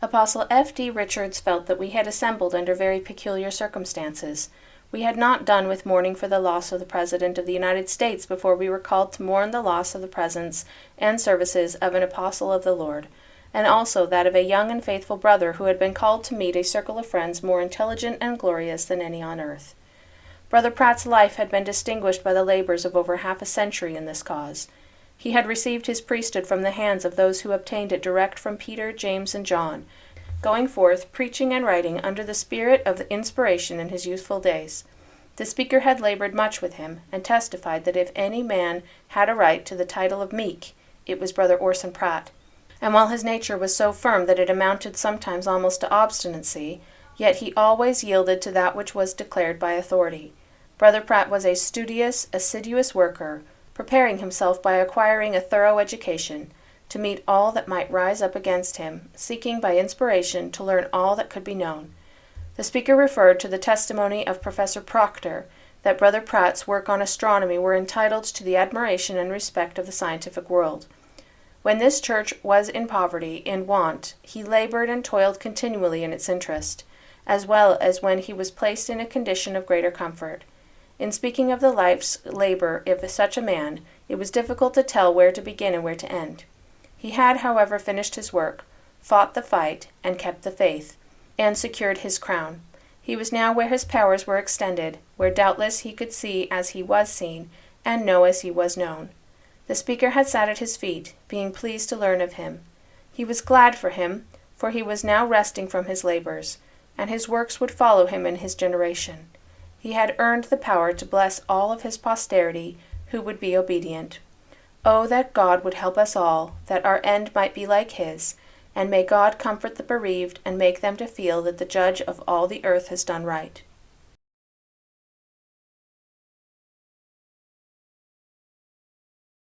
Apostle F.D. Richards felt that we had assembled under very peculiar circumstances. We had not done with mourning for the loss of the President of the United States before we were called to mourn the loss of the presence and services of an apostle of the Lord, and also that of a young and faithful brother who had been called to meet a circle of friends more intelligent and glorious than any on earth. Brother Pratt's life had been distinguished by the labors of over half a century in this cause. He had received his priesthood from the hands of those who obtained it direct from Peter, James, and John, going forth, preaching and writing under the spirit of the inspiration in his youthful days. The speaker had labored much with him, and testified that if any man had a right to the title of meek, it was Brother Orson Pratt. And while his nature was so firm that it amounted sometimes almost to obstinacy, yet he always yielded to that which was declared by authority. Brother Pratt was a studious, assiduous worker, preparing himself by acquiring a thorough education, to meet all that might rise up against him, seeking by inspiration to learn all that could be known. The speaker referred to the testimony of Professor Proctor, that Brother Pratt's work on astronomy were entitled to the admiration and respect of the scientific world. When this church was in poverty, in want, he labored and toiled continually in its interest, as well as when he was placed in a condition of greater comfort. In speaking of the life's labor of such a man, it was difficult to tell where to begin and where to end. He had, however, finished his work, fought the fight, and kept the faith, and secured his crown. He was now where his powers were extended, where doubtless he could see as he was seen, and know as he was known. The speaker had sat at his feet, being pleased to learn of him. He was glad for him, for he was now resting from his labors, and his works would follow him in his generation. He had earned the power to bless all of his posterity who would be obedient. Oh, that God would help us all, that our end might be like his, and may God comfort the bereaved and make them to feel that the Judge of all the earth has done right.